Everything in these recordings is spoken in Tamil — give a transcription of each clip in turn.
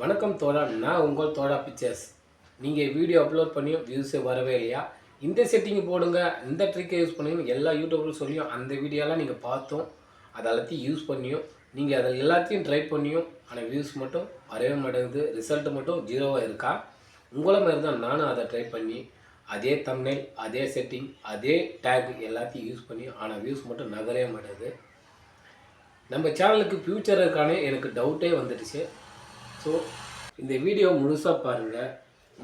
வணக்கம் தோழா, நான் உங்கள் தோழா பிக்சர்ஸ். நீங்கள் வீடியோ அப்லோட் பண்ணியும் வியூஸே வரவே இல்லையா? இந்த செட்டிங் போடுங்க, இந்த ட்ரிக்கை யூஸ் பண்ணுங்க எல்லா யூடியூபரும் சொல்லியும் அந்த வீடியோலாம் நீங்கள் பார்த்தோம், அதை எல்லாத்தையும் யூஸ் பண்ணியும் நீங்கள் அதை எல்லாத்தையும் ட்ரை பண்ணியும் ஆனால் வியூஸ் மட்டும் வரவே மாட்டேங்குது. ரிசல்ட் மட்டும் ஜீரோவாக இருக்கா? உங்களை மாதிரி தான் நானும் அதை ட்ரை பண்ணி அதே தம்ப்நெயில், அதே செட்டிங், அதே டேக் எல்லாத்தையும் யூஸ் பண்ணி ஆனால் வியூஸ் மட்டும் நகரவே மாட்டேங்குது. நம்ம சேனலுக்கு ஃப்யூச்சர் இருக்கானே எனக்கு டவுட்டே வந்துடுச்சு. ஸோ இந்த வீடியோ முழுசாக பாருங்கள்.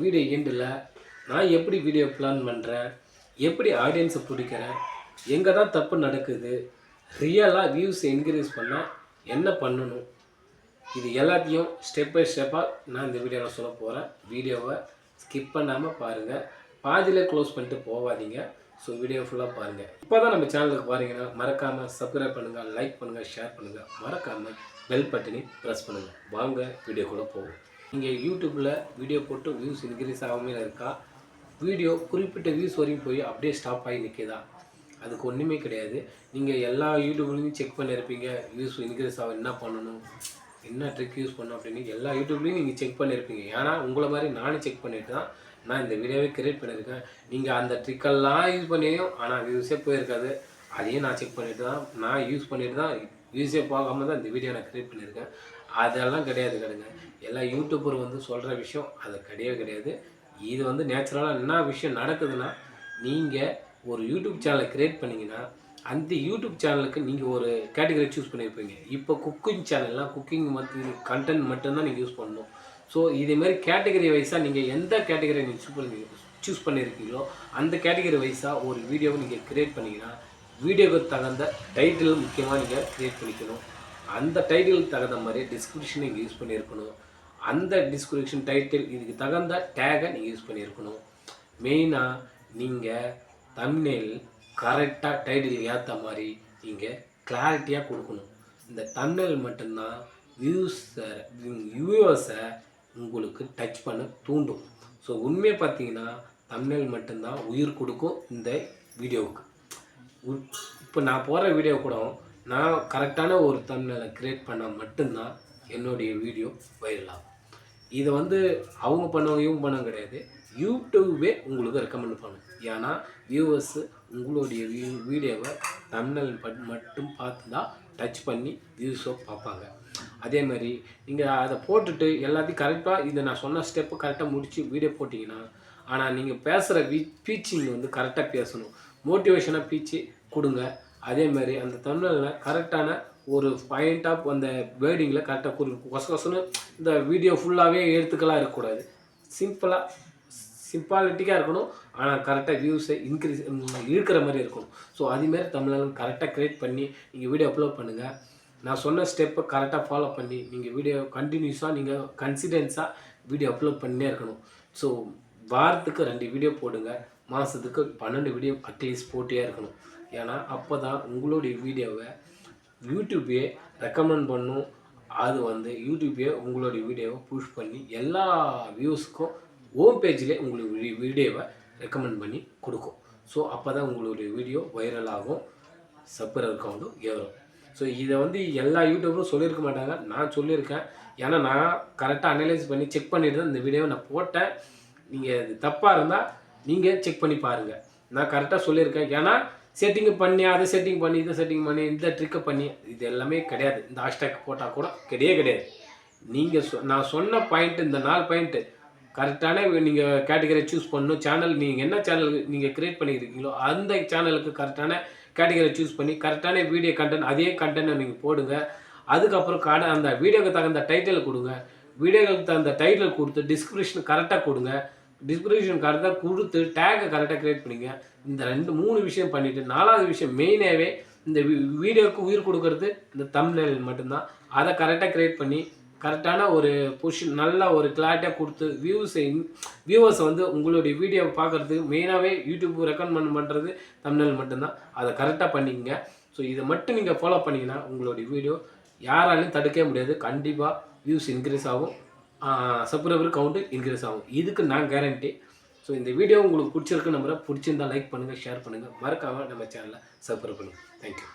வீடியோ எண்டில் நான் எப்படி வீடியோ பிளான் பண்ணுறேன், எப்படி ஆடியன்ஸை பிடிக்கிறேன், எங்கே தான் தப்பு நடக்குது, ரியலாக வியூஸ் இன்க்ரீஸ் பண்ண என்ன பண்ணணும், இது எல்லாத்தையும் ஸ்டெப் பை ஸ்டெப்பாக நான் இந்த வீடியோவில் சொல்ல போகிறேன். வீடியோவை ஸ்கிப் பண்ணாமல் பாருங்கள், பாதியிலே க்ளோஸ் பண்ணிட்டு போகாதீங்க. ஸோ வீடியோ ஃபுல்லாக பாருங்கள். இப்போ தான் நம்ம சேனலுக்கு பாருங்கன்னா மறக்காமல் சப்ஸ்கிரைப் பண்ணுங்கள், லைக் பண்ணுங்கள், ஷேர் பண்ணுங்கள், மறக்காமல் பெல் பட்டனை ப்ரெஸ் பண்ணுங்கள். வாங்க வீடியோக்குள்ளே போகும். நீங்கள் யூடியூப்பில் வீடியோ போட்டு வியூஸ் இன்க்ரீஸ் ஆகாமல் இருக்கா? வீடியோ குறிப்பிட்ட வியூஸ் வரையும் போய் அப்படியே ஸ்டாப் ஆகி நிற்கிதா? அதுக்கு ஒன்றுமே கிடையாது. நீங்கள் எல்லா யூடியூப்லேயும் செக் பண்ணியிருப்பீங்க, வியூஸ் இன்க்ரீஸ் ஆக என்ன பண்ணணும், என்ன ட்ரிக் யூஸ் பண்ணணும் அப்படின்னு எல்லா யூடியூப்லேயும் நீங்கள் செக் பண்ணியிருப்பீங்க. ஏன்னா உங்களை மாதிரி நானும் செக் பண்ணிட்டு தான் நான் இந்த வீடியோவே கிரியேட் பண்ணியிருக்கேன். நீங்கள் அந்த ட்ரிக்கெல்லாம் யூஸ் பண்ணியும் ஆனால் வியூஸே போயிருக்காது. அதையும் நான் செக் பண்ணிட்டு தான், நான் யூஸ் பண்ணிட்டு தான் வியூஸே போகாமல் தான் இந்த வீடியோ நான் கிரியேட் பண்ணியிருக்கேன். அதெல்லாம் கிடையாது. எல்லா யூடியூபர் வந்து சொல்கிற விஷயம் அது கிடையாது. இது வந்து நேச்சுரலாக என்ன விஷயம் நடக்குதுன்னா, நீங்கள் ஒரு யூடியூப் சேனலை கிரியேட் பண்ணிங்கன்னா அந்த யூடியூப் சேனலுக்கு நீங்கள் ஒரு கேட்டகரி சூஸ் பண்ணியிருப்பீங்க. இப்போ குக்கிங் சேனல்லாம் குக்கிங் கண்டென்ட் மட்டும்தான் நீங்கள் யூஸ் பண்ணணும். ஸோ இதேமாதிரி கேட்டகரி வைஸாக நீங்கள் எந்த கேட்டகரி நீங்கள் சூஸ் பண்ணியிருக்கீங்களோ அந்த கேட்டகரி வைஸாக ஒரு வீடியோவை நீங்கள் க்ரியேட் பண்ணிங்கன்னா வீடியோவுக்கு தகுந்த டைட்டில் முக்கியமாக நீங்கள் க்ரியேட் பண்ணிக்கணும். அந்த டைட்டிலுக்கு தகுந்த மாதிரி டிஸ்கிரிப்ஷனை நீங்கள் யூஸ் பண்ணியிருக்கணும். அந்த டிஸ்கிரிப்ஷன் டைட்டில் இதுக்கு தகுந்த டேகை நீங்கள் யூஸ் பண்ணியிருக்கணும். மெயினாக நீங்கள் தம்ப்நெயில் கரெக்டாக டைட்டில் ஏற்ற மாதிரி நீங்கள் கிளாரிட்டியாக கொடுக்கணும். இந்த தம்ப்நெயில் மட்டும்தான் வியூவர்ஸை உங்களுக்கு டச் பண்ண தூண்டும். ஸோ உண்மையை பார்த்தீங்கன்னா தம்ப்நெயில் மட்டும்தான் உயிர் கொடுக்கும் இந்த வீடியோவுக்கு. இப்போ நான் போடுற வீடியோ கூட நான் கரெக்டான ஒரு தம்ப்நெயிலை க்ரியேட் பண்ணால் மட்டும்தான் என்னுடைய வீடியோ வைரல் ஆகும். இதை வந்து அவங்க பண்ணவங்க இவங்க பண்ண கிடையாது, யூடியூபே உங்களுக்கு ரெக்கமெண்ட் பண்ணும். ஏன்னா வியூவர்ஸு உங்களுடைய வீடியோவை தம்ப்நெயில் மட்டும் பார்த்து தான் டச் பண்ணி வியூஸோ பார்ப்பாங்க. அதே மாதிரி நீங்கள் அதை போட்டுட்டு எல்லாத்தையும் கரெக்டாக இதை நான் சொன்ன ஸ்டெப்பு கரெக்டாக முடித்து வீடியோ போட்டிங்கன்னா, ஆனால் நீங்கள் பேசுகிற பீச்சிங் வந்து கரெக்டாக பேசணும், மோட்டிவேஷனாக பீச்சு கொடுங்க. அதேமாதிரி அந்த தம்ப்நெயிலில் கரெக்டான ஒரு பாயிண்ட் ஆஃப் அந்த வேர்டிங்கில் கரெக்டாக கொசன்னு இந்த வீடியோ ஃபுல்லாகவே எழுத்துக்களாக இருக்கக்கூடாது. சிம்பாலிட்டிக்காக இருக்கணும். ஆனால் கரெக்டாக வியூஸை இழுக்கிற மாதிரி இருக்கணும். ஸோ அதுமாரி தமிழ்நாடு கரெக்டாக க்ரியேட் பண்ணி நீங்கள் வீடியோ அப்லோட் பண்ணுங்கள். நான் சொன்ன ஸ்டெப்பை கரெக்டாக ஃபாலோ பண்ணி நீங்கள் வீடியோ கண்டினியூஸாக நீங்கள் கன்சிடென்ஸாக வீடியோ அப்லோட் பண்ணியே இருக்கணும். ஸோ வாரத்துக்கு 2 வீடியோ போடுங்க, மாதத்துக்கு 12 வீடியோ அட்லீஸ்ட் போட்டியே இருக்கணும். ஏன்னா அப்போ தான் உங்களுடைய வீடியோவை யூடியூப்பே ரெக்கமெண்ட் பண்ணும். அது வந்து யூடியூப்பே உங்களுடைய வீடியோவை புஷ் பண்ணி எல்லா வியூஸுக்கும் ஹோம் பேஜ்லேயே உங்களுக்கு வீடியோவை ரெக்கமெண்ட் பண்ணி கொடுக்கும். ஸோ அப்போ தான் உங்களுடைய வீடியோ வைரல் ஆகும், சப்ஸ்கிரைபர் கவுண்ட்டும் ஏறும். ஸோ இதை வந்து எல்லா யூடியூபரும் சொல்லியிருக்க மாட்டாங்க, நான் சொல்லியிருக்கேன். ஏன்னா நான் கரெக்டாக அனலைஸ் பண்ணி செக் பண்ணிட்டு தான் இந்த வீடியோவை நான் போட்டேன். நீங்கள் இது தப்பாக இருந்தால் நீங்கள் செக் பண்ணி பாருங்கள். நான் கரெக்டாக சொல்லியிருக்கேன். ஏன்னா செட்டிங்கு பண்ணி அதை செட்டிங் பண்ணி இதை செட்டிங் பண்ணி இந்த ட்ரிக்கை பண்ணி இது எல்லாமே கிடையாது. இந்த ஹேஷ்டேக் போட்டால் கூட கிடையாது. நீங்கள் நான் சொன்ன பாயிண்ட்டு, இந்த 4 பாயிண்ட்டு கரெக்டான நீங்கள் கேட்டகரி சூஸ் பண்ணணும். சேனல் நீங்கள் என்ன சேனல் நீங்கள் க்ரியேட் பண்ணியிருக்கீங்களோ அந்த சேனலுக்கு கரெக்டான கேட்டகரி சூஸ் பண்ணி கரெக்டான வீடியோ கண்டென்ட் அதே கண்டென்ட்டை நீங்கள் போடுங்க. அதுக்கப்புறம் அந்த வீடியோக்கு தகுந்த டைட்டில் கொடுங்க. வீடியோக்கு தகுந்த டைட்டில் கொடுத்து டிஸ்கிரிப்ஷன் கரெக்டாக கொடுங்க. டிஸ்கிரிப்ஷன் கரெக்டாக கொடுத்து டேகை கரெக்டாக க்ரியேட் பண்ணிங்க. இந்த 3 விஷயம் பண்ணிவிட்டு 4வது விஷயம் மெயினாகவே இந்த வீடியோவுக்கு உயிர் கொடுக்கறது இந்த தம்ப்நெயில் மட்டும்தான். அதை கரெக்டாக க்ரியேட் பண்ணி கரெக்டான ஒரு நல்ல ஒரு கிளாரிட்டியாக கொடுத்து வியூவர்ஸை வந்து உங்களுடைய வீடியோவை பார்க்குறதுக்கு மெயினாகவே யூடியூப் ரெக்கமெண்ட் பண்ணுறது தம்ப்நெயில் மட்டும்தான். அதை கரெக்டாக பண்ணிக்கங்க. ஸோ இதை மட்டும் நீங்கள் ஃபாலோ பண்ணிங்கன்னா உங்களுடைய வீடியோ யாராலையும் தடுக்கவே முடியாது. கண்டிப்பாக வியூஸ் இன்க்ரீஸ் ஆகும், சப்ஸ்கிரைபர் கவுண்ட்டு இன்க்ரீஸ் ஆகும். இதுக்கு நான் கேரண்டி. ஸோ இந்த வீடியோ உங்களுக்கு பிடிச்சிருக்குன்னு நம்புகிறேன். பிடிச்சிருந்தால் லைக் பண்ணுங்கள், ஷேர் பண்ணுங்கள், மறக்காமல் நம்ம சேனலை சப்ஸ்கிரைப் பண்ணுங்கள். தேங்க்யூ.